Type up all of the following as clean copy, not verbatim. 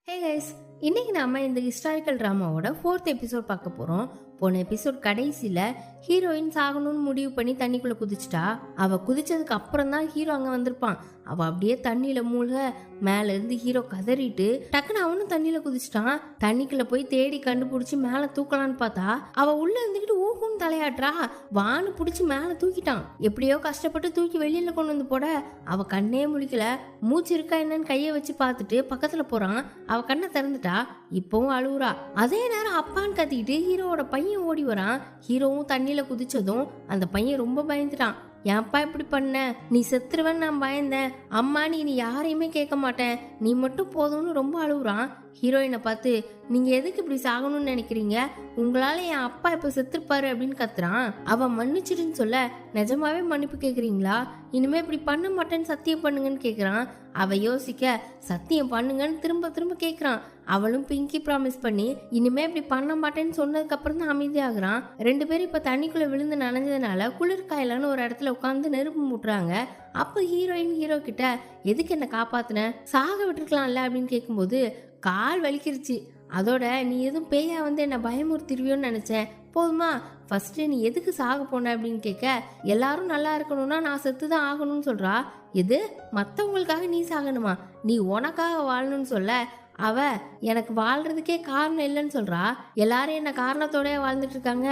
Hey guys, இன்னைக்கு நாம இந்த ஹிஸ்டாரிக்கல் ட்ராமாவோட 4th எபிசோட் பார்க்க போறோம். போன எபிசோட் கடைசியில ஹீரோயின் சாகணும்னு முடிவு பண்ணி தண்ணிக்குள்ள குதிச்சிட்டா. அவ குதிச்சதுக்கு அப்புறம் தான் ஹீரோ அங்க வந்திருப்பான். அவ அப்படியே தண்ணியில மூழ்க மேல இருந்து ஹீரோ கதறிட்டு டக்குன்னு அவனும் தண்ணியில குதிச்சிட்டான். தண்ணிக்குள்ள போய் தேடி கண்டுபிடிச்சு மேல தூக்கலான்னு பார்த்தா அவ உள்ள இருந்துகிட்டு ஊஹுன்னு தலையாட்டுறா. வானு பிடிச்சி மேல தூக்கிட்டான். எப்படியோ கஷ்டப்பட்டு தூக்கி வெளியில கொண்டு வந்து போட அவ கண்ணே முழிக்கல. மூச்சு இருக்கா என்னன்னு கையை வச்சு பார்த்துட்டு பக்கத்துல போறான். அவ கண்ணை திறந்துட்டா. இப்பவும் அழுவுறா. அதே நேரம் அப்பான்னு கத்திக்கிட்டு ஹீரோவோட பையன் ஓடி வரான். ஹீரோவும் தண்ணியில குதிச்சதும் அந்த பையன் ரொம்ப பயந்துட்டான். என் அப்பா இப்படி பண்ண, நீ செத்துருவன்னு நான் பயந்தேன், அம்மா நீ யாரையுமே கேட்க மாட்டேன், நீ மட்டும் போதும்னு ரொம்ப அழுகுறான். ஹீரோயினை பார்த்து நீங்க எதுக்கு இப்படி சாகணும்னு நினைக்கிறீங்க, உங்களால என் அப்பா இப்ப செத்துருப்பாரு அப்படின்னு கத்துறான். அவ மன்னிச்சிடுன்னு சொல்ல நிஜமாவே மன்னிப்பு கேக்குறீங்களா, இனிமே இப்படி பண்ண மாட்டேன்னு சத்தியம் பண்ணுங்கன்னு கேக்குறான். அவ யோசிக்க சத்தியம் பண்ணுங்கன்னு திரும்ப திரும்ப கேக்குறான். அவளும் பிங்கி ப்ராமிஸ் பண்ணி இனிமே இப்படி பண்ண மாட்டேன்னு சொன்னதுக்கு அப்புறம் தான் அமைதியாகிறான். ரெண்டு பேரும் இப்ப தண்ணிக்குள்ள விழுந்து நனைஞ்சதுனால குளிர்காயலான்னு ஒரு இடத்துல உட்காந்து நெருப்பு மூட்டுறாங்க. அப்ப ஹீரோயின் ஹீரோ கிட்ட எதுக்கு என்ன காப்பாத்துன, சாக விட்டுருக்கலாம்ல அப்படின்னு கேட்கும்போது கால் வலிக்கிருச்சு, அதோட நீ எதுவும் பேயா வந்து என்ன பயமுறுத்திருவியோன்னு நினைச்சேன், போதுமா ஃபர்ஸ்ட் நீ எதுக்கு சாக போன அப்படின்னு கேட்க எல்லாரும் நல்லா இருக்கணும்னா நான் செத்துதான் ஆகணும்னு சொல்றா. எது மற்றவங்களுக்காக நீ சாகணுமா, நீ உனக்காக வாழணும்னு சொல்ல அவ எனக்கு வாழ்றதுக்கே காரணம் இல்லைன்னு சொல்றா. எல்லாரும் என்ன காரணத்தோட வாழ்ந்துட்டு இருக்காங்க,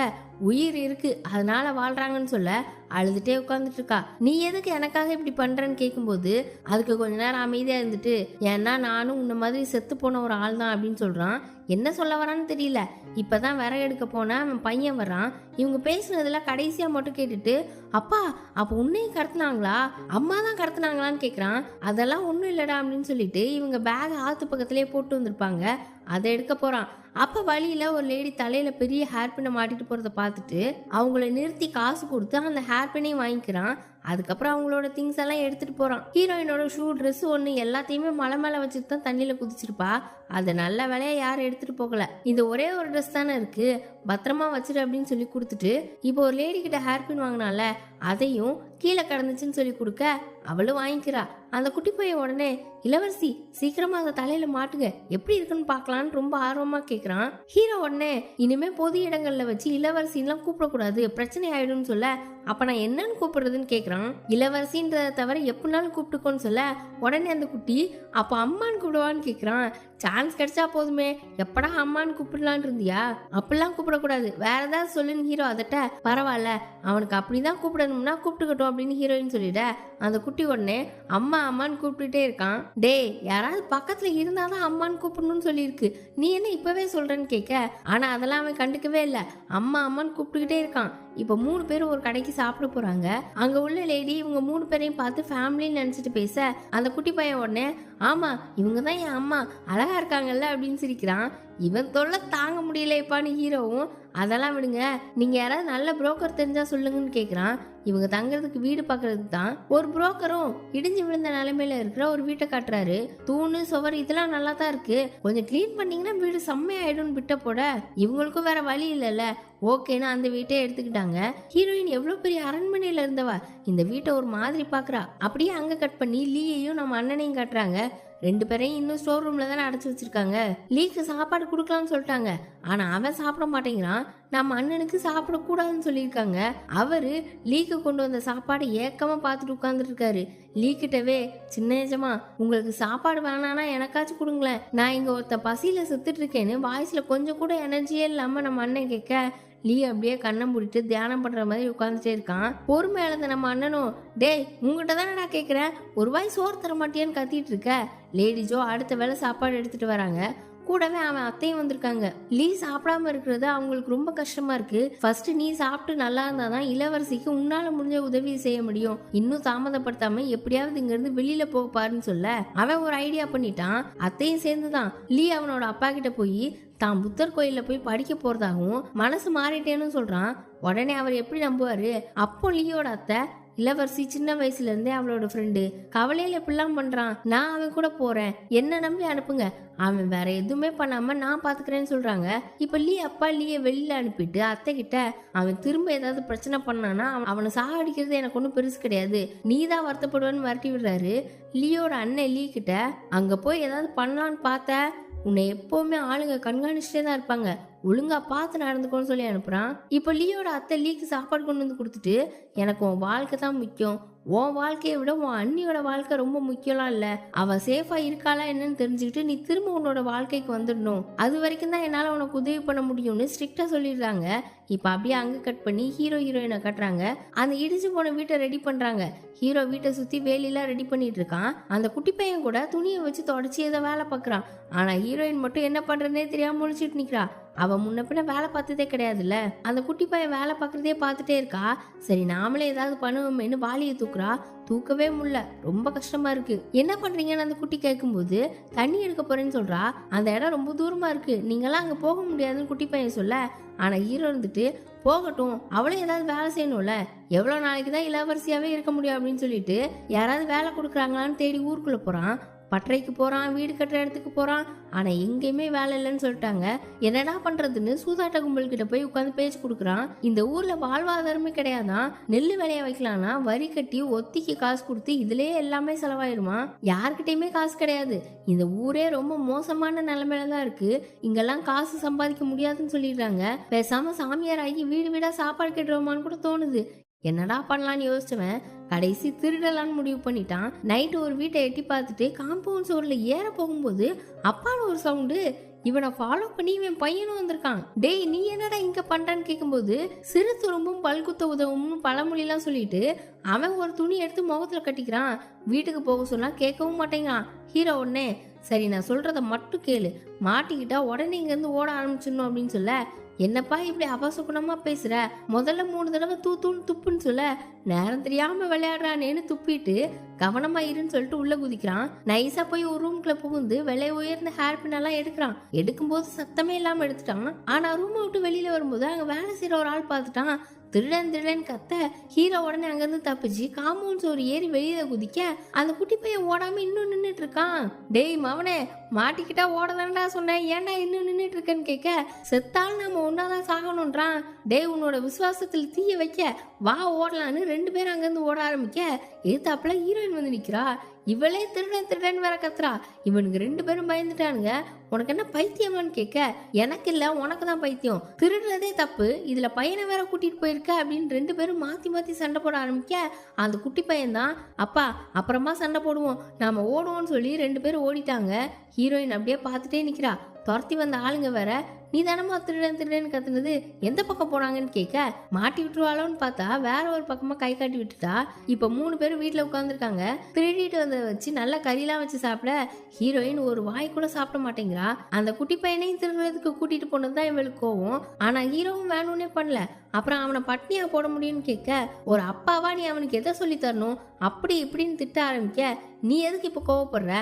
உயிர் இருக்கு அதனால வாழ்றாங்கன்னு சொல்ல அழுதுட்டே உட்காந்துட்டு இருக்கா. நீ எதுக்கு எனக்காக இப்படி பண்றன்னு கேட்கும்போது அதுக்கு கொஞ்ச நேரம் அமைதியா இருந்துட்டு ஏன்னா நானும் உன்ன மாதிரி செத்து போன ஒரு ஆள் தான் அப்படின்னு சொல்றான். என்ன சொல்ல வரான்னு தெரியல. இப்பதான் விறகு எடுக்க போன அவன் பையன் வர்றான். இவங்க பேசுனதுல கடைசியா மட்டும் கேட்டுட்டு அப்பா அப்ப உன்னையும் கடத்தினாங்களா, அம்மா தான் கடத்தினாங்களான்னு கேக்குறான். அதெல்லாம் ஒண்ணும் இல்லடா அப்படின்னு சொல்லிட்டு இவங்க பேக் ஆத்து பக்கத்திலேயே போட்டு வந்திருப்பாங்க, அதை எடுக்க போறான். அப்ப வழியில ஒரு லேடி தலையில பெரிய ஹேர்பினை மாட்டிட்டு போறத பார்த்துட்டு அவங்கள நிறுத்தி காசு கொடுத்து அந்த ஹேர்பினையும் வாங்கிக்கிறான். அதுக்கப்புறம் அவங்களோட திங்ஸ் எல்லாம் எடுத்துட்டு போறான். ஹீரோயினோட ஷூ ட்ரெஸ் ஒன்று எல்லாத்தையுமே மலை மேல வச்சுட்டு தான் தண்ணியில குதிச்சிருப்பா. அதை நல்ல வேலையா யாரும் எடுத்துட்டு போகல. இந்த ஒரே ஒரு ட்ரெஸ் தானே இருக்கு, பத்திரமா வச்சிரு அப்படின்னு சொல்லி கொடுத்துட்டு இப்போ ஒரு லேடி கிட்ட ஹேர்பின் வாங்கினால அதையும் கீழே கிடந்துச்சுன்னு சொல்லி கொடுக்க அவளும் வாங்கிக்கிறா. அந்த குட்டி பையன் உடனே இளவரசி சீக்கிரமா அதை தலையில மாட்டுங்க, எப்படி இருக்குன்னு பாக்கலான்னு ரொம்ப ஆர்வமா கேக்குறான். ஹீரோ உடனே இனிமே பொது இடங்கள்ல வச்சு இளவரசின்லாம் கூப்பிடக்கூடாது, பிரச்சனை ஆயிடும்னு சொல்ல அப்ப நான் என்னன்னு கூப்பிடுறதுன்னு கேக்குறான். இளவரசின்றதை தவிர எப்படினாலும் கூப்பிட்டுக்கோன்னு சொல்ல உடனே அந்த குட்டி அப்ப அம்மான்னு கூப்பிடுவான்னு கேக்குறான். சான்ஸ் கிடைச்சா போதுமே, எப்படா அம்மான்னு கூப்பிடலான் இருந்தியா, அப்படிலாம் கூப்பிடக்கூடாது, வேற ஏதாவது சொல்லுன்னு ஹீரோ அதட்ட. பரவாயில்ல அவனுக்கு அப்படிதான் கூப்பிடணும்னா கூப்பிட்டுக்கட்டும் அப்படின்னு ஹீரோயின் சொல்லிட அந்த குட்டி உடனே அம்மா அம்மான்னு கூப்பிட்டுட்டே இருக்கான். டே யாராவது பக்கத்துல இருந்தாதான் அம்மான்னு கூப்பிடணும்னு சொல்லியிருக்கு, நீ என்ன இப்பவே சொல்றன்னு கேட்க ஆனா அதெல்லாம் அவன் கண்டுக்கவே இல்லை. அம்மா அம்மான்னு கூப்பிட்டுக்கிட்டே இருக்கான். இப்ப 3 பேரும் ஒரு கடைக்கு சாப்பிட போறாங்க. அங்க உள்ள லேடி இவங்க 3 பேரையும் பார்த்து ஃபேமிலின்னு நினைச்சிட்டு பேச அந்த குட்டி பையன் உடனே ஆமா இவங்க தான் என் அம்மா, அழகா இருக்காங்கல்ல அப்படின்னு சிரிக்கிறான். இவன் தொல்லை தாங்க முடியலைப்பான்னு ஹீரோவும் அதெல்லாம் விடுங்க, நீங்க யாராவது நல்ல புரோக்கர் தெரிஞ்சா சொல்லுங்கன்னு கேக்குறான். இவங்க தங்குறதுக்கு வீடு பாக்குறதுக்கு தான் ஒரு புரோக்கரும் இடிஞ்சு விழுந்த நிலைமையில இருக்கிற ஒரு வீட்டை காட்டுறாரு. தூணு சுவர் இதெல்லாம் நல்லா தான் இருக்கு, கொஞ்சம் கிளீன் பண்ணீங்கன்னா வீடு செம்மையாயிடும் விட்ட போட இவங்களுக்கும் வேற வழி இல்லைல்ல, ஓகேன்னு அந்த வீட்டை எடுத்துக்கிட்டாங்க. ஹீரோயின் எவ்வளவு பெரிய அரண்மனையில இருந்தவ இந்த வீட்டை ஒரு மாதிரி பாக்குறா. அப்படியே அங்க கட் பண்ணி லீயையும் நம்ம அண்ணனையும் காட்டுறாங்க. 2 பேரையும் இன்னும் ஸ்டோர் ரூம்ல தானே அடைச்சு வச்சிருக்காங்க. லீக்கு சாப்பாடு கொடுக்கலாம்னு சொல்லிட்டாங்க, ஆனா அவன் சாப்பிட மாட்டேங்கிறான். நம்ம அண்ணனுக்கு சாப்பிட கூடாதுன்னு சொல்லியிருக்காங்க. அவரு லீக்கு கொண்டு வந்த சாப்பாடு ஏக்கமா பார்த்துட்டு உட்கார்ந்துட்டு இருக்காரு. லீக்கிட்டவே சின்ன நிஜமா உங்களுக்கு சாப்பாடு வேணானா எனக்காச்சும் கொடுங்களேன், நான் இங்க ஒருத்த பசியில செத்துட்டு இருக்கேன்னு வாய்ஸ்ல கொஞ்சம் கூட எனர்ஜியே இல்லாம நம்ம அண்ணன் கேட்க லீ அப்படியே கண்ணை மூடிட்டு தியானம் பண்ற மாதிரி உட்காந்துட்டே இருக்கான். பொறுமை இழந்த நம்ம அண்ணனும் டேய் உங்ககிட்ட தானே நான் கேட்கிறேன், ஒரு வாய் சோறு தர மாட்டியான்னு கத்திட்டு இருக்க. லேடி ஜோ அடுத்த வேளை சாப்பாடு எடுத்துட்டு வராங்க. கூடவே அவன் அத்தையும் வந்திருக்காங்க. லீ சாப்பிடாம இருக்கிறது அவங்களுக்கு ரொம்ப கஷ்டமா இருக்கு. ஃபர்ஸ்ட் நீ சாப்பிட்டு நல்லா இருந்தாதான் இளவரசிக்கு உன்னால முடிஞ்ச உதவி செய்ய முடியும், இன்னும் தாமதப்படுத்தாம எப்படியாவது இங்க இருந்து வெளியில போக பாருன்னு சொல்ல அவன் ஒரு ஐடியா பண்ணிட்டான். அத்தையும் சேர்ந்துதான் லீ அவனோட அப்பா கிட்ட போய் தான் புத்தர் கோயில்ல போய் படிக்க போறதாகவும் மனசு மாறிட்டேன்னு சொல்றான். உடனே அவர் எப்படி நம்புவாரு. அப்போ லீயோட அத்தை இளவரசி சின்ன வயசுல இருந்தே அவளோட ஃப்ரெண்டு, கவலையில எப்படிலாம் பண்றான், நான் அவன் கூட போறேன், என்ன நம்பி அனுப்புங்க, அவன் வேற எதுவுமே பண்ணாம நான் பாத்துக்கிறேன்னு சொல்றாங்க. இப்ப லீ அப்பா லீய வெளியில அனுப்பிட்டு அத்தை கிட்ட அவன் திரும்ப ஏதாவது பிரச்சனை பண்ணானா அவனை சாகடிக்கிறது எனக்கு ஒன்றும் பெருசு கிடையாது, நீ தான் வருத்தப்படுவேன்னு மிரட்டி விடுறாரு. லீயோட அண்ணன் லீ கிட்ட அங்க போய் ஏதாவது பண்ணலான்னு பார்த்த உன்னை எப்பவுமே ஆளுங்க கண்காணிச்சுட்டே தான் இருப்பாங்க, ஒழுங்கா பார்த்து நடந்துக்கோன்னு சொல்லி அனுப்புறான். இப்போ லியோட அத்தை லீக்கு சாப்பாடு கொண்டு வந்து கொடுத்துட்டு, எனக்கு உன் வாழ்க்கை தான் முக்கியம், உன் வாழ்க்கையை விட உன் அண்ணியோட வாழ்க்கை ரொம்ப முக்கியம்லாம் இல்ல, அவ சேஃபா இருக்காளா என்னன்னு தெரிஞ்சுக்கிட்டு நீ திரும்ப உன்னோட வாழ்க்கைக்கு வந்துடணும், அது வரைக்கும் தான் என்னால உனக்கு உதவி பண்ண முடியும்னு ஸ்ட்ரிக்டா சொல்லிடுறாங்க. இப்ப அப்படியே அங்க கட் பண்ணி ஹீரோ ஹீரோயினை கட்டுறாங்க. அந்த இடிச்சு போன வீட்டை ரெடி பண்றாங்க. ஹீரோ வீட்டை சுத்தி வேலியெல்லாம் ரெடி பண்ணிட்டு இருக்கான். அந்த குட்டி பையன் கூட துணியை வச்சு தொடச்சி ஏதோ வேலை பார்க்கறான். ஆனா ஹீரோயின் மட்டும் என்ன பண்றதுனே தெரியாம முழிச்சிட்டு நிக்கிறா. அவ முன்ன பின்ன வேலை பார்த்ததே கிடையாதுல்ல. அந்த குட்டி பையன் வேலை பார்க்கறதே பார்த்துட்டே இருக்கா. சரி நாமளே ஏதாவது பண்ணுவோமேன்னு வாளியை தூக்குறா. தூக்கவே முடியல, ரொம்ப கஷ்டமா இருக்கு. என்ன பண்றீங்கன்னு அந்த குட்டி கேட்கும்போது தண்ணி எடுக்க போறேன்னு சொல்றா. அந்த இடம் ரொம்ப தூரமா இருக்கு, நீங்களாம் அங்க போக முடியாதுன்னு குட்டி பையன் சொல்ல, ஆனா ஹீரோ இருந்துட்டு போகட்டும், அவளும் ஏதாவது வேலை செய்யணும்ல, எவ்வளவு நாளைக்கு தான் இளவரசியாவே இருக்க முடியும் அப்படின்னு சொல்லிட்டு யாராவது வேலை கொடுக்குறாங்களான்னு தேடி ஊருக்குள்ள போறான். பட்டறைக்கு போறான், வீடு கட்டுற இடத்துக்கு போறான். ஆனா எங்கேயுமே வேலை இல்லைன்னு சொல்லிட்டாங்க. என்னடா பண்றதுன்னு சூதாட்ட கும்பல் கிட்ட போய் உட்காந்து பேச்சு கொடுக்குறான். இந்த ஊர்ல வாழ்வாதாரமே கிடையாதான், நெல்லு விளைய வைக்கலாம்னா வரி கட்டி ஒத்திக்கு காசு கொடுத்து இதுலயே எல்லாமே செலவாயிருமா, யார்கிட்டயுமே காசு கிடையாது. இந்த ஊரே ரொம்ப மோசமான நிலைமையில தான் இருக்கு, இங்கெல்லாம் காசு சம்பாதிக்க முடியாதுன்னு சொல்லிடுறாங்க. பேசாம சாமியார் ஆகி வீடு வீடா சாப்பாடு கட்டுறோமான்னு கூட தோணுது. என்னடா பண்ணலான்னு யோசிச்சவன் கடைசி திருடலான்னு முடிவு பண்ணிட்டான். நைட்டு ஒரு வீட்டை எட்டி பார்த்துட்டு காம்பவுண்ட் சோர்ல ஏற போகும்போது அப்பான ஒரு சவுண்டு. இவனை ஃபாலோ பண்ணி இவன் பையனும் வந்திருக்கான். டேய் நீ என்னடா இங்க பண்றான்னு கேட்கும்போது சிறு துரும்பும் பல்குத்த உதவும் பழமொழிலாம் சொல்லிட்டு அவன் ஒரு துணி எடுத்து முகத்துல கட்டிக்கிறான். வீட்டுக்கு போக சொன்னா கேட்கவும் மாட்டேங்கிறான். ஹீரோ உடனே சரி நான் சொல்றத மட்டும் கேளு, மாட்டிக்கிட்டா உடனே இங்க இருந்து ஓட ஆரம்பிச்சிடணும் அப்படின்னு சொல்ல, என்னப்பா இப்படி அபசகுணமா பேசுற, முதல்ல 3 தடவை தூத்துன்னு துப்புன்னு சொல்ல, நேரம் தெரியாம விளையாடுறானேன்னு துப்பிட்டு கவனமா இருன்னு சொல்லிட்டு உள்ள குதிக்கிறான். நைஸா போய் ஒரு ரூம்குள்ள புகுந்து விலை உயர்ந்த ஹேர் பின் எல்லாம் எடுக்கிறான். எடுக்கும்போது சத்தமே இல்லாம எடுத்துட்டான். ஆனா ரூமை விட்டு வெளியில வரும்போது அங்க வேலை செய்யற ஒரு ஆள் பார்த்துட்டான். திருடன் திருடன் கத்த ஹீரோ உடனே அங்கிருந்து தப்பிச்சு காம்பவுண்ட் சோறு ஏறி வெளியில குதிக்க அந்த குட்டி பையன் ஓடாம இன்னும் நின்றுட்டு இருக்கான். டேய் மவனே, மாட்டிக்கிட்டா ஓடதான்டா சொன்னேன், ஏன்டா இன்னும் நின்றுட்டு இருக்கேன்னு கேட்க, செத்தாலும் நம்ம ஒன்னாதான் சாகணும்ன்றான். டேய் உன்னோட விசுவாசத்துல தீய வைக்க வா ஓடலான்னு 2 பேரும் அங்கிருந்து ஓட ஆரம்பிக்க எதிர்த்தாப்புல ஹீரோயின் வந்து நிக்கிறா. இவளே திருடன் திருடன் வேற கத்துறா. இவனுக்கு 2 பேரும் பயந்துட்டானுங்க. உனக்கு என்ன பைத்தியமான்னு கேட்க, எனக்கு இல்ல உனக்கு தான் பைத்தியம், திருடுறதே தப்பு, இதுல பையனை வேற கூட்டிட்டு போயிருக்க அப்படின்னு 2 பேரும் மாத்தி மாத்தி சண்டை போட ஆரம்பிக்க அந்த குட்டி பையன் தான் அப்பா அப்புறமா சண்டை போடுவோம் நாம ஓடுவோம்னு சொல்லி 2 பேரும் ஓடிட்டாங்க. ஹீரோயின் அப்படியே பார்த்துட்டே நிக்கிறா. துரத்தி வந்த ஆளுங்க வேற நீ தானமா திருடன் திருடன்னு கத்துனது, எந்த பக்கம் போனாங்கன்னு கேட்க, மாட்டி விட்டுருவாளோன்னு பார்த்தா வேற ஒரு பக்கமா கை காட்டி விட்டுட்டா. இப்ப 3 பேரும் வீட்டுல உட்காந்துருக்காங்க. திருடிட்டு வந்ததை வச்சு நல்ல கறிலாம் வச்சு சாப்பிட ஹீரோயின் ஒரு வாய் கூட சாப்பிட மாட்டேங்கிறா. அந்த குட்டி பையனையும் திருடுறதுக்கு கூட்டிட்டு போனதுதான் இவளுக்கு கோவம். ஆனா ஹீரோவும் வேணும்னே பண்ணல. அப்புறம் அவனை பட்னியா போட முடியும்னு கேட்க, ஒரு அப்பாவா நீ அவனுக்கு எதை சொல்லி தரணும் அப்படி இப்படின்னு திட்ட ஆரம்பிக்க, நீ எதுக்கு இப்ப கோவப்படுற,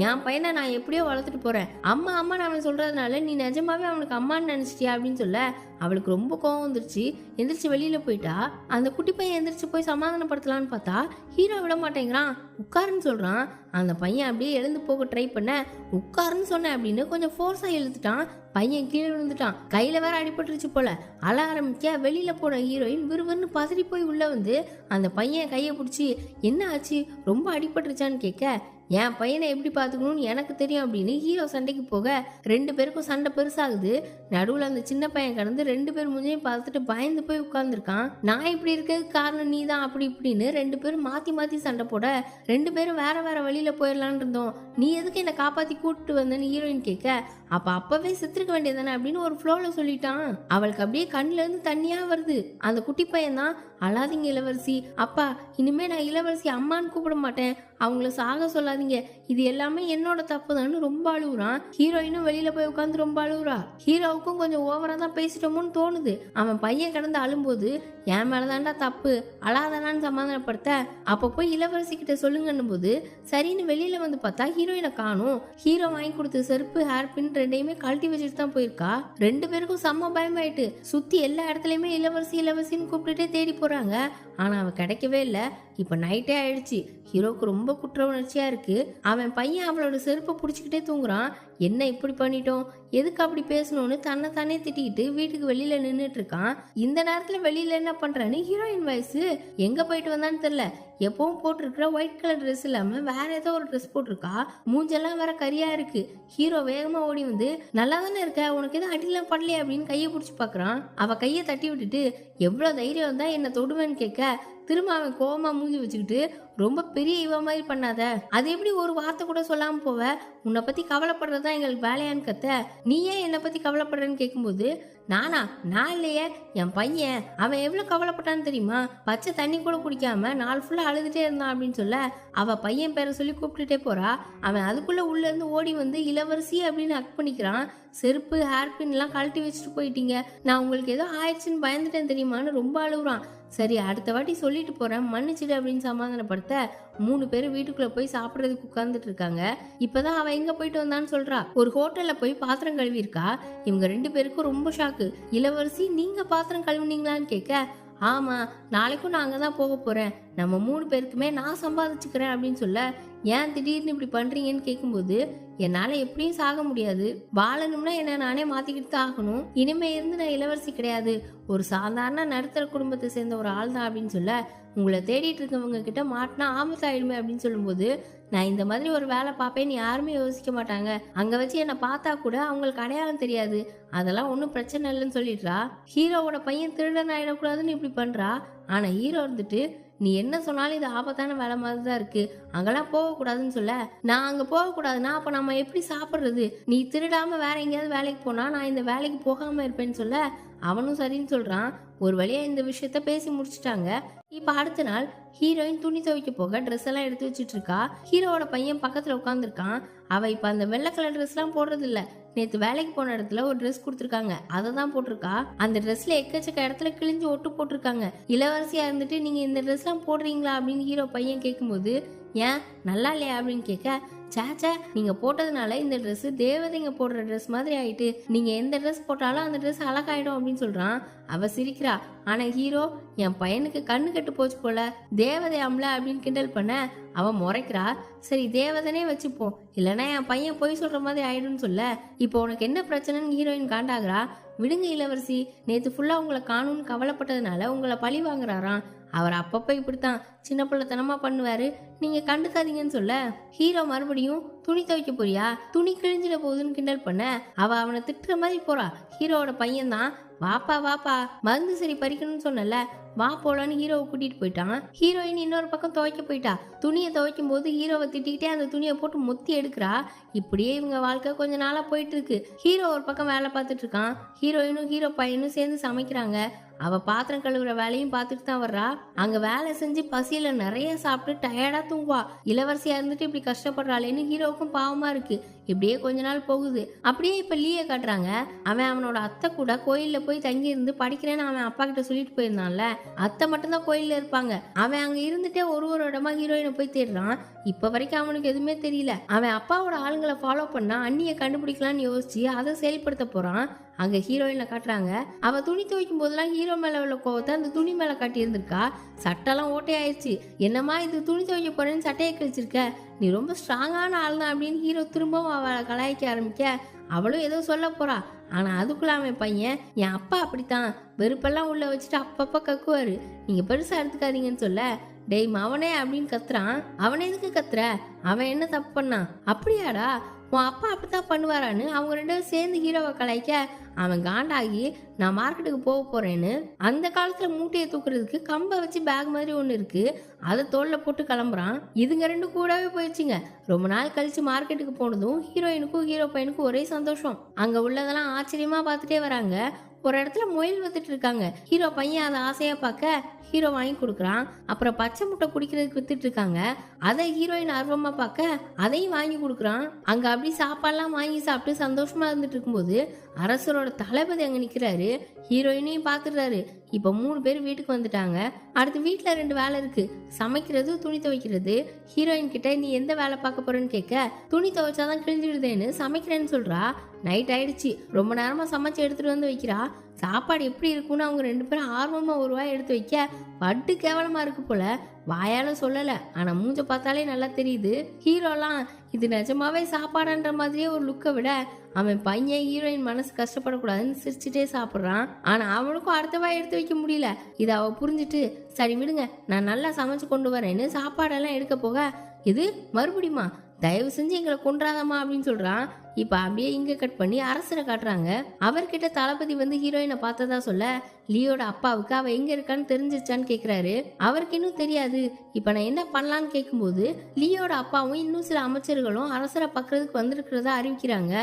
என் பையனை நான் எப்படியோ வளர்த்துட்டு போறேன், அம்மா அம்மா அவன் சொல்றதுனால நீ நிஜமாவே அவனுக்கு அம்மான்னு நினைச்சிட்டியா அப்படின்னு சொல்ல அவளுக்கு ரொம்ப கோவம் வந்துருச்சு. எந்திரிச்சு வெளியில போயிட்டா. அந்த குட்டி பையன் எந்திரிச்சு போய் சமாதானப்படுத்தலான்னு பார்த்தா ஹீரோ விட மாட்டேங்கிறான். உட்காருன்னு சொல்றான். அந்த பையன் அப்படியே எழுந்து போக ட்ரை பண்ண, உட்காருன்னு சொன்னேன் அப்படின்னு கொஞ்சம் ஃபோர்ஸா இழுத்துட்டான். பையன் கீழே விழுந்துட்டான். கையில வேற அடிபட்டுருச்சு போல. அழ ஆரம்பிக்க வெளியில போன ஹீரோயின் விறுவிறுன்னு பதறி போய் உள்ள வந்து அந்த பையன் கையை பிடிச்சி என்ன ஆச்சு ரொம்ப அடிபட்டுருச்சான்னு கேட்க, என் பையனை எப்படி பார்த்துக்கணும்னு எனக்கு தெரியும் அப்படின்னு ஹீரோ சண்டைக்கு போக 2 பேருக்கும் சண்டை பெருசாகுது. நடுவில் அந்த சின்ன பையன் கடந்து 2 பேர் முஞ்சையும் பார்த்துட்டு பயந்து போய் உட்கார்ந்துருக்கான். நான் இப்படி இருக்கிறதுக்கு காரணம் நீ தான் அப்படி இப்படின்னு 2 பேரும் மாற்றி மாற்றி சண்டை போட 2 பேரும் வேற வேற வழியில் போயிடலான் இருந்தோம், நீ எதுக்கு என்னை காப்பாற்றி கூப்பிட்டு வந்தேன்னு ஹீரோயின் கேட்க, அப்பவே செத்துருக்க வேண்டியதானே அப்படின்னு ஒரு ஃப்ளோவில் சொல்லிட்டான். அவளுக்கு அப்படியே கண்ணுல இருந்து தண்ணியா வருது. அந்த குட்டி பையன் தான் அழாதீங்க இளவரசி, அப்பா இனிமே நான் இளவரசி அம்மான்னு கூப்பிட மாட்டேன், அவங்கள சாக சொல்லாதீங்க, இது எல்லாமே என்னோட தப்பு தான் ரொம்ப அழுகுறான். ஹீரோயினும் வெளியில போய் உட்காந்து ரொம்ப அழுகுறா. ஹீரோவுக்கும் கொஞ்சம் ஓவரா தான் பேசிட்டோமோன்னு தோணுது. அவன் பையன் கடந்து அழும்போது என் மேலதான்டா தப்பு, அழாதானான்னு சமாதானப்படுத்த, அப்ப போய் இளவரசி கிட்ட சொல்லுங்கன்னும் போது சரின்னு வெளியில வந்து பார்த்தா ஹீரோயினை காணும். ஹீரோ வாங்கி கொடுத்த செருப்பு ஹேர் பின் 2யுமே கழட்டி வச்சுட்டு தான் போயிருக்கா. 2 பேருக்கும் செம்ம பயமாயிட்டு சுத்தி எல்லா இடத்துலயுமே இளவரசி இளவரசின்னு கூப்பிட்டுட்டே தேடி போறாங்க. ஆனால் அவன் கிடைக்கவே இல்லை. இப்போ நைட்டே ஆயிடுச்சு. ஹீரோவுக்கு ரொம்ப குற்ற உணர்ச்சியாக இருக்குது. அவன் பையன் அவளோட செருப்பை பிடிச்சிக்கிட்டே தூங்குறான். என்ன இப்படி பண்ணிட்டோம், எதுக்கு அப்படி பேசணும்னு தன்னை தானே திட்டிக்கிட்டு வீட்டுக்கு வெளியில் நின்றுட்டு இருக்கான். இந்த நேரத்தில் வெளியில் என்ன பண்ணுறான்னு ஹீரோயின் வயசு எங்கே போயிட்டு வந்தான்னு தெரில. எப்பவும் போட்டிருக்கிற ஒயிட் கலர் ட்ரெஸ் இல்லாமல் வேற ஏதோ ஒரு ட்ரெஸ் போட்டிருக்கா. மூஞ்செல்லாம் வேற கரியா இருக்கு. ஹீரோ வேகமாக ஓடி வந்து நல்லா தானே இருக்க, உனக்கு எதுவும் அடிலாம் படலையே அப்படின்னு கையை பிடிச்சி பார்க்குறான். அவள் கையை தட்டி விட்டுட்டு எவ்வளோ தைரியம் தான் என்னை தொடுவேன்னு கேட்க திரும்ப அவன் கோவமா மூஞ்சி வச்சுக்கிட்டு ரொம்ப பெரிய இவ மாதிரி பண்ணாத, அது எப்படி ஒரு வார்த்தை கூட சொல்லாம போவ, உன்னை பத்தி கவலைப்படுறதா எங்களுக்கு வேலையான்னு கத்த, நீ ஏன் என்னை பத்தி கவலைப்படுறேன்னு கேட்கும்போது நான் இல்லையே என் பையன், அவன் எவ்வளவு கவலைப்பட்டான்னு தெரியுமா, பச்சை தண்ணி கூட குடிக்காம நாள் ஃபுல்லா அழுதுட்டே இருந்தான் அப்படின்னு சொல்ல அவ பையன் பேரை சொல்லி கூப்பிட்டுட்டே போறா. அவன் அதுக்குள்ள உள்ள இருந்து ஓடி வந்து இளவரசி அப்படின்னு அக் பண்ணிக்கிறான். செருப்பு ஹேர்பின் எல்லாம் கழட்டி வச்சுட்டு போயிட்டீங்க, நான் உங்களுக்கு ஏதோ ஆயிடுச்சுன்னு பயந்துட்டேன் தெரியுமான்னு ரொம்ப அழுகுறான். சரி அடுத்த வாட்டி சொல்லிட்டு போறேன் மன்னிச்சிடு அப்படின்னு சமாதானப்படுத்த 3 பேரும் வீட்டுக்குள்ள போய் சாப்பிட்றதுக்கு உட்கார்ந்துட்டு இருக்காங்க. இப்பதான் அவ எங்க போயிட்டு வந்தான்னு சொல்றா. ஒரு ஹோட்டல்ல போய் பாத்திரம் கழுவி இருக்கா. இவங்க 2 பேருக்கும் ரொம்ப ஷாக்கு. இளவரசி நீங்க பாத்திரம் கழுவுனீங்களான்னு கேட்க ஆமா நாளைக்கும் நான் அங்கதான் போக போறேன், நம்ம 3 பேருக்குமே நான் சம்பாதிச்சுக்கிறேன் அப்படின்னு சொல்ல ஏன் திடீர்னு இப்படி பண்றீங்கன்னு கேட்கும்போது என்னால எப்படியும் சாக முடியாது, வாழணும்னா என்ன நானே மாத்திக்கிட்டு தான் ஆகணும், இனிமே இருந்து நான் இளவரசி கிடையாது, ஒரு சாதாரண நடுத்தர குடும்பத்தை சேர்ந்த ஒரு ஆள் தான் அப்படின்னு சொல்ல உங்களை தேடிட்டு இருக்கவங்க கிட்ட மாட்டினா ஆபத்தாயிடுமே அப்படின்னு சொல்லும்போது நான் இந்த மாதிரி ஒரு வேலை பார்ப்பேன்னு யாருமே யோசிக்க மாட்டாங்க, அங்க வச்சு என்னை பார்த்தா கூட அவங்களுக்கு அடையாளம் தெரியாது, அதெல்லாம் ஒன்றும் பிரச்சனை இல்லைன்னு சொல்லிடுறா. ஹீரோவோட பையன் திருடன் ஆயிடக்கூடாதுன்னு இப்படி பண்றா. ஆனா ஹீரோ இருந்துட்டு நீ என்ன சொன்னாலும் இது ஆபத்தான வேலை மாதிரி தான் இருக்கு, அங்கெல்லாம் போகக்கூடாதுன்னு சொல்ல நான் அங்க போகக்கூடாதுன்னா அப்ப நம்ம எப்படி சாப்பிட்றது, நீ திருடாம வேற எங்கேயாவது வேலைக்கு போனா நான் இந்த வேலைக்கு போகாம இருப்பேன்னு சொல்ல அவனும் சரின்னு சொல்றான். ஒரு வழியா இந்த விஷயத்த பேசி முடிச்சுட்டாங்க. இப்ப அடுத்த நாள் ஹீரோயின் துணி துவைக்க போக ட்ரெஸ் எல்லாம் எடுத்து வச்சுட்டு இருக்கா. ஹீரோவோட பையன் பக்கத்துல உட்காந்துருக்கான். அவ இப்ப அந்த வெள்ளை கலர் ட்ரெஸ் எல்லாம் போடுறது இல்ல, நேற்று வேலைக்கு போன இடத்துல ஒரு ட்ரெஸ் கொடுத்துருக்காங்க அதை தான் போட்டிருக்கா. அந்த ட்ரெஸ்ல எக்கச்சக்க இடத்துல கிழிஞ்சு ஒட்டு போட்டிருக்காங்க. இளவரசியா இருந்துட்டு நீங்க இந்த ட்ரெஸ்லாம் போடுறீங்களா அப்படின்னு ஹீரோ பையன் கேட்கும்போது ஏன் நல்லா இல்லையா அப்படின்னு கேட்க சேச்சா நீங்க போட்டதுனால இந்த ட்ரெஸ் தேவதைங்க போடுற ட்ரெஸ் மாதிரி ஆயிட்டு, நீங்க எந்த ட்ரெஸ் போட்டாலும் அந்த ட்ரெஸ் அழகாயிடும் அப்படின்னு சொல்றான். அவ சிரிக்கிறா. ஆனா ஹீரோ என் பையனுக்கு கண்ணு கெட்டு போச்சு போல, தேவதை அம்ல அப்படின்னு கிண்டல் பண்ண அவன் முறைக்கிறா. சரி தேவதனே வச்சுப்போம், இல்லைன்னா என் பையன் போய் சொல்ற மாதிரி ஆயிடும்னு சொல்ல இப்போ உனக்கு என்ன பிரச்சனைன்னு ஹீரோயின் காண்டாகிறா. விடுங்க இளவரசி, நேற்று ஃபுல்லா உங்களை காணும்னு கவலைப்பட்டதுனால உங்களை பழி வாங்குறாராம், அவர் அப்பப்போ இப்படித்தான் சின்ன பிள்ளைத்தனமா பண்ணுவாரு, நீங்க கண்டுக்காதீங்கன்னு சொல்ல ஹீரோ மறுபடியும் துணி துவைக்க போறியா, துணி கிழிஞ்சிட போகுதுன்னு கிண்டல் பண்ண அவனை திட்டுற மாதிரி போறா. ஹீரோவோட பையன் தான் வாப்பா வாப்பா மருந்து சரி பறிக்கணும்னு சொன்னல வா போலான்னு ஹீரோவை கூட்டிட்டு போயிட்டான். ஹீரோயின் இன்னொரு பக்கம் துவைக்க போயிட்டா. துணியை துவைக்கும் போது ஹீரோவை திட்டிக்கிட்டே அந்த துணியை போட்டு மொத்தி எடுக்கிறா. இப்படியே இவங்க வாழ்க்கை கொஞ்ச நாளா போயிட்டு இருக்கு. ஹீரோ ஒரு பக்கம் வேலை பார்த்துட்டு இருக்கான். ஹீரோயினும் ஹீரோ பையனும் சேர்ந்து சமைக்கிறாங்க. அவ பாத்திரம் கழுவுற வேலையும் பார்த்துட்டு தான் வர்றா. அங்க வேலை செஞ்சு பசியில நிறைய சாப்பிட்டு டயர்டா தூங்குவா. இளவரசியா இருந்துட்டு இப்படி கஷ்டப்படுறாளேன்னு ஹீரோவுக்கும் பாவமா இருக்கு. இப்படியே கொஞ்ச நாள் போகுது. அப்படியே இப்ப லீய காட்டுறாங்க. அவனோட அத்தை கூட கோயில்ல போய் தங்கி இருந்து படிக்கிறேன்னு அவன் அப்பா கிட்ட சொல்லிட்டு போயிருந்தான்ல, அத்தை மட்டும்தான் கோயில்ல இருப்பாங்க. அவன் அங்க இருந்துட்டே ஒரு இடமா ஹீரோயினை போய் தேடுறான். இப்ப வரைக்கும் அவனுக்கு எதுவுமே தெரியல. அவன் அப்பாவோட ஆளுங்களை ஃபாலோ பண்ணா அண்ணியை கண்டுபிடிக்கலாம்னு யோசிச்சு அதை செயல்படுத்த போறான். அங்க ஹீரோயினை காட்டுறாங்க. அவ துணி துவைக்கும் போதெல்லாம் ஹீரோ மேல உள்ள கோவத்தை அந்த துணி மேல காட்டி இருந்திருக்கா. சட்டெல்லாம் ஓட்டையாயிருச்சு. என்னம்மா இது துணி துவைக்க போறேன்னு சட்டையை கழிச்சிருக்க, நீ ரொம்ப ஸ்ட்ராங்கான ஆள் தான் அப்படின்னு ஹீரோ திரும்பவும் அவளை கலாய்க்க ஆரம்பிக்க அவளும் ஏதோ சொல்ல போறா. ஆனா அதுக்குள்ள அவன் பையன் என் அப்பா அப்படித்தான் வெறுப்பெல்லாம் உள்ள வச்சுட்டு அப்பப்ப கக்குவாரு, நீங்க பெருசா எடுத்துக்காதீங்கன்னு சொல்ல டேய் மவனே அப்படின்னு கத்துறான். அவனை எதுக்கு கத்துற, அவன் என்ன தப்பு பண்ணான், அப்படியாடா உன் அப்பா அப்படித்தான் பண்ணுவாரான்னு அவங்க 2 பேரும் சேர்ந்து ஹீரோவை கலாய்க்க அவன் காண்டாகி நான் மார்க்கெட்டுக்கு போக போறேன்னு அந்த காலத்துல மூட்டையை தூக்குறதுக்கு கம்பை வச்சு பேக் மாதிரி ஒன்று இருக்கு, அதை தோல்ல போட்டு கிளம்புறான். இதுங்க 2 கூடவே போயிடுச்சுங்க. ரொம்ப நாள் கழிச்சு மார்க்கெட்டுக்கு போனதும் ஹீரோயினுக்கும் ஹீரோ பையனுக்கும் ஒரே சந்தோஷம். அங்க உள்ளதெல்லாம் ஆச்சரியமா பார்த்துட்டே வராங்க. ஒரு இடத்துல முயல் வித்துட்டு இருக்காங்க. ஹீரோ பையன் அதை ஆசையா பார்க்க ஹீரோ வாங்கி கொடுக்குறான். அப்புறம் பச்சை முட்டை குடிக்கிறதுக்கு வித்துட்டு இருக்காங்க. அதை ஹீரோயின் ஆர்வமா பார்க்க அதையும் வாங்கி கொடுக்குறான். அங்க அப்படி சாப்பாடுலாம் வாங்கி சாப்பிட்டு சந்தோஷமா இருந்துட்டு இருக்கும்போது அரசரோட தளபதி அங்க நிக்கிறாரு. ஹீரோயினையும் பாத்துடுறாரு. இப்ப 3 பேர் வீட்டுக்கு வந்துட்டாங்க. அடுத்து வீட்டுல 2 வேலை இருக்கு, சமைக்கிறது துணி துவைக்கிறது. ஹீரோயின் கிட்ட நீ எந்த வேலை பார்க்க போறேன்னு கேட்க துணி துவைச்சாதான் கிழிஞ்சிடுதேன்னு சமைக்கிறேன்னு சொல்றா. நைட் ஆயிடுச்சு. ரொம்ப நேரமா சமைச்சு எடுத்துட்டு வந்து வைக்கிறா. சாப்பாடு எப்படி இருக்குன்னு அவங்க 2 பேரும் ஆர்வமாக ஒரு வாய் எடுத்து வைக்க பட்டு கேவலமாக இருக்கு போல. வாயால சொல்லலை, ஆனால் மூஞ்ச பார்த்தாலே நல்லா தெரியுது. ஹீரோலாம் இது நிஜமாவே சாப்பாடுன்ற மாதிரியே ஒரு லுக்கை விட அவன் பையன் ஹீரோயின் மனசு கஷ்டப்படக்கூடாதுன்னு சிரிச்சுட்டே சாப்பிட்றான். ஆனால் அவனுக்கும் அடுத்த வாய் எடுத்து வைக்க முடியல. இதை அவள் புரிஞ்சுட்டு சரி விடுங்க நான் நல்லா சமைச்சு கொண்டு வரேன்னு சாப்பாடெல்லாம் எடுக்க போக இது மறுபடியுமா தயவு செஞ்சு எங்களை கொன்றாதம்மா அப்படின்னு சொல்றான். இப்ப அப்படியே இங்க கட் பண்ணி அரசரை காட்டுறாங்க. அவர்கிட்ட தளபதி வந்து ஹீரோயினை பார்த்ததா சொல்ல லியோட அப்பாவுக்கு அவ எங்க இருக்கான்னு தெரிஞ்சிருச்சான்னு கேக்குறாரு. அவருக்கு இன்னும் தெரியாது. இப்ப நான் என்ன பண்ணலான்னு கேட்கும்போது லியோட அப்பாவும் இன்னும் சில அமைச்சர்களும் அரசரை பக்கத்துக்கு வந்திருக்கிறதா அறிவிக்கிறாங்க.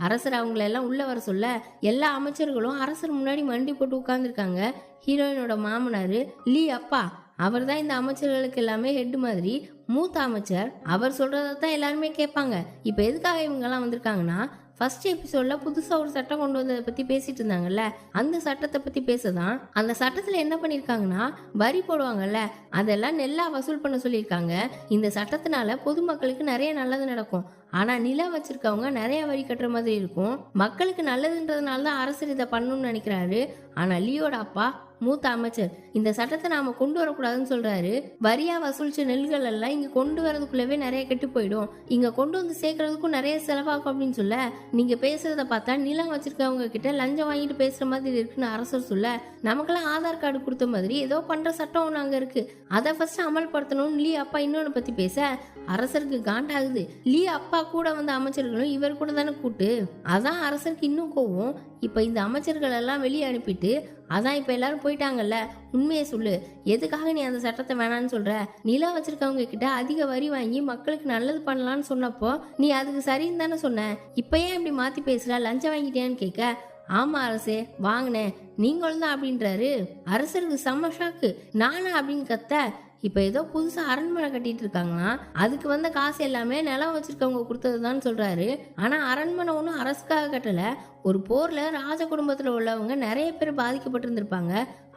அரசர் அவங்கள எல்லாம் உள்ள வர சொல்ல எல்லா அமைச்சர்களும் அரசர் முன்னாடி மண்டி போட்டு உட்கார்ந்துருக்காங்க. ஹீரோயினோட மாமனாரு லீ அப்பா, அவர் தான் இந்த அமைச்சர்களுக்கு எல்லாமே ஹெட் மாதிரி மூத்த அமைச்சர். அவர் சொல்றதான் எல்லாருமே கேட்பாங்க. இப்ப எதுக்காக இவங்கெல்லாம் வந்திருக்காங்கன்னா ஃபர்ஸ்ட் எபிசோட்ல புதுசா ஒரு சட்டம் கொண்டு வந்ததை பத்தி பேசிட்டு இருந்தாங்கல்ல, அந்த சட்டத்தை பத்தி பேசதான். அந்த சட்டத்துல என்ன பண்ணிருக்காங்கன்னா வரி போடுவாங்கல்ல, அதெல்லாம் நெல்லா வசூல் பண்ண சொல்லியிருக்காங்க. இந்த சட்டத்தினால பொதுமக்களுக்கு நிறைய நல்லது நடக்கும். ஆனா நிலம் வச்சிருக்கவங்க நிறைய வரி கட்டுற மாதிரி இருக்கும். மக்களுக்கு நல்லதுன்றதுனால தான் அரசர் இதை பண்ணணும்னு நினைக்கிறாரு. ஆனா லியோட அப்பா மூத்த அமைச்சர் இந்த சட்டத்தை நாம கொண்டு வரக்கூடாதுன்னு சொல்றாரு. வரியா வசூலிச்ச நெல்கள் எல்லாம் இங்க கொண்டு வரதுக்குள்ளவே நிறைய கெட்டு போயிடும், இங்க கொண்டு வந்து சேர்க்கறதுக்கும் நிறைய செலவாகும் அப்படின்னு சொல்ல நீங்க பேசுறத பார்த்தா நிலம் வச்சிருக்கவங்க கிட்ட லஞ்சம் வாங்கிட்டு பேசுற மாதிரி இருக்குன்னு அரசர் சொல்ல நமக்கெல்லாம் ஆதார் கார்டு கொடுத்த மாதிரி ஏதோ பண்ற சட்டம் ஒன்று அங்க இருக்கு, அதை ஃபர்ஸ்ட் அமல்படுத்தணும்னு லீ அப்பா இன்னொன்னு பத்தி பேச அரசருக்கு காண்டாகுது. லீ அப்பா கூட வந்த அமைச்சர்களும் இவர் கூட தானே கூட்டு, அதான் அரசருக்கு இன்னும் கோவம். இப்ப இந்த அமைச்சர்கள் எல்லாம் வெளியே அனுப்பிட்டு அதான் இப்ப எல்லாரும் போயிட்டாங்கல்ல, உண்மையை சொல்லு, எதுக்காக நீ அந்த சட்டத்தை வேணான்னு சொல்ற? நிலம் வச்சிருக்கவங்க கிட்ட அதிக வரி வாங்கி மக்களுக்கு நல்லது பண்ணலான்னு சொன்னப்போ நீ அதுக்கு சரின்னு தானே சொன்ன, இப்ப ஏன் இப்படி மாத்தி பேசுற, லஞ்சம் வாங்கிட்டியான்னு கேட்க ஆமா அரசே வாங்கினேன் நீங்களும் தான் அப்படின்றாரு. அரசருக்கு செம்ம ஷாக்கு. நானா அப்படின்னு கத்த இப்ப ஏதோ புதுசா அரண்மனை கட்டிட்டு இருக்காங்கன்னா அதுக்கு வந்த காசு எல்லாமே நிலம் வச்சிருக்கவங்க கொடுத்ததுதான் சொல்றாரு. ஆனா அரண்மனை ஒன்றும் அரசுக்காக கட்டல, ஒரு போர்ல ராஜ குடும்பத்துல உள்ளவங்க நிறைய பேர் பாதிக்கப்பட்டிருந்திருப்பாங்க,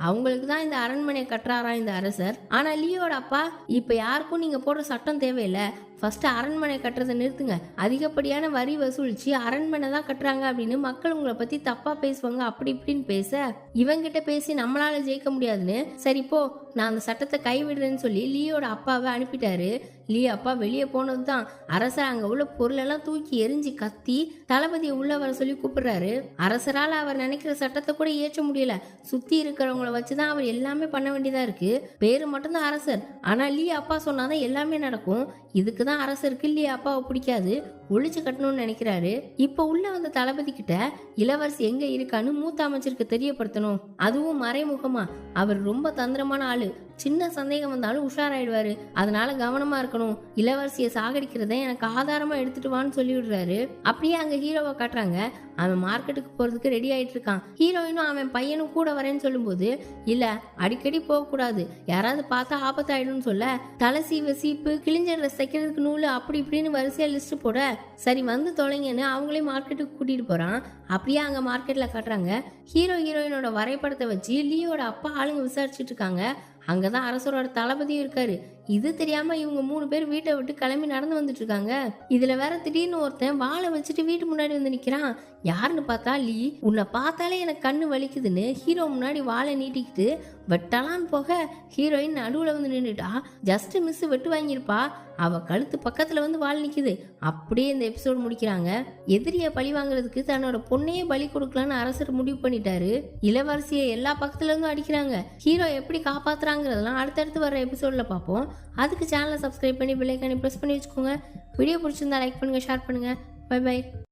அவங்களுக்கு தான் இந்த அரண்மனையை கட்டுறாரா இந்த அரசர். ஆனா லியோட அப்பா இப்ப யாருக்கும் நீங்க போடுற சட்டம் தேவையில்லை, ஃபர்ஸ்ட் அரண்மனை கட்டுறதை நிறுத்துங்க, அதிகப்படியான வரி வசூலிச்சு அரண்மனை தான் கட்டுறாங்க அப்படின்னு மக்கள் உங்களை பத்தி தப்பா பேசுவாங்க அப்படி இப்படின்னு பேச இவங்கிட்ட பேசி நம்மளால ஜெயிக்க முடியாதுன்னு சரி போ நான் அந்த சட்டத்தை கைவிடுறேன்னு சொல்லி லியோட அப்பாவை அனுப்பிட்டாரு. லீ அப்பா வெளியே போனது தான் அரசர் அங்க உள்ள பொருளெல்லாம் தூக்கி எரிஞ்சு கத்தி தளபதியை உள்ள வர சொல்லி கூப்பிடுறாரு. அரசரால் அவர் நினைக்கிற சட்டத்தை கூட ஏற்ற முடியல, சுத்தி இருக்கிறவங்கள வச்சுதான் அவர் எல்லாமே பண்ண வேண்டியதா இருக்கு. பேரு மட்டும்தான் அரசர், ஆனா லீ அப்பா சொன்னாதான் எல்லாமே நடக்கும். இதுக்குதான் அரசருக்கு லீ அப்பாவை பிடிக்காது, ஒழிச்சு கட்டணும்னு நினைக்கிறாரு. இப்ப உள்ள வந்த தளபதி கிட்ட இளவரசி எங்க இருக்கான்னு மூத்த அமைச்சருக்கு தெரியப்படுத்தணும், அதுவும் மறைமுகமா. அவர் ரொம்ப தந்திரமான ஆளு, சின்ன சந்தேகம் வந்தாலும் உஷாராயிடுவாரு, அதனால கவனமா இருக்கணும், இளவரசியை சாகடிக்கிறத எனக்கு ஆதாரமா எடுத்துட்டு வான்னு சொல்லி விடுறாரு. அப்படியே அங்க ஹீரோவை காட்டுறாங்க. அவன் மார்க்கெட்டுக்கு போறதுக்கு ரெடி ஆயிட்டு இருக்கான். ஹீரோயினும் அவன் பையனும் கூட வரேன்னு சொல்லும்போது இல்ல அடிக்கடி போக கூடாது, யாராவது பார்த்தா ஆபத்தாயிடும்னு சொல்ல தலை சீவ சீப்பு, கிழிஞ்ச ட்ரெஸ் தைக்கிறதுக்கு நூல், அப்படி இப்படின்னு வரிசையா லிஸ்ட் போட சரி வந்து தொலைங்கன்னு அவங்களே மார்க்கெட்டுக்கு கூட்டிட்டு போறான். அப்படியே அங்க மார்க்கெட்ல காட்டுறாங்க. ஹீரோயினோட வரைபடத்தை வச்சு லியோட அப்பா ஆளுங்க விசாரிச்சுட்டு இருக்காங்க. அங்கதான் அரசரோட தளபதியும் இருக்காரு. இது தெரியாம இவங்க 3 பேர் வீட்டை விட்டு கிளம்பி நடந்து வந்துட்டு இருக்காங்க. இதுல வேற திடீர்னு ஒருத்தன் வாழை வச்சுட்டு வீட்டு முன்னாடி வந்து நிக்கிறான். யாருன்னு பார்த்தா லீ. உன்னை பார்த்தாலே எனக்கு கண்ணு வலிக்குதுன்னு ஹீரோ முன்னாடி வாழை நீட்டிக்கிட்டு வெட்டலான்னு போக ஹீரோயின் நடுவுல வந்து நின்றுட்டா. ஜஸ்ட் மிஸ் வெட்டு வாங்கியிருப்பா, அவ கழுத்து பக்கத்துல வந்து வாழை நிக்குது. அப்படியே இந்த எபிசோடு முடிக்கிறாங்க. எதிரிய பழி வாங்குறதுக்கு தன்னோட பொண்ணையே பலி கொடுக்கலான்னு அரசர் முடிவு பண்ணிட்டாரு. இளவரசியை எல்லா பக்கத்துல இருந்தும் அடிக்கிறாங்க. ஹீரோ எப்படி காப்பாத்துறாங்கிறதெல்லாம் அடுத்தடுத்து வர எபிசோட்ல பார்ப்போம். அதுக்கு சேனலை சப்ஸ்கிரைப் பண்ணி பெல் ஐகானை பிரஸ் பண்ணி வச்சுக்கோங்க. வீடியோ பிடிச்சிருந்தா லைக் பண்ணுங்க, ஷேர் பண்ணுங்க. Bye by.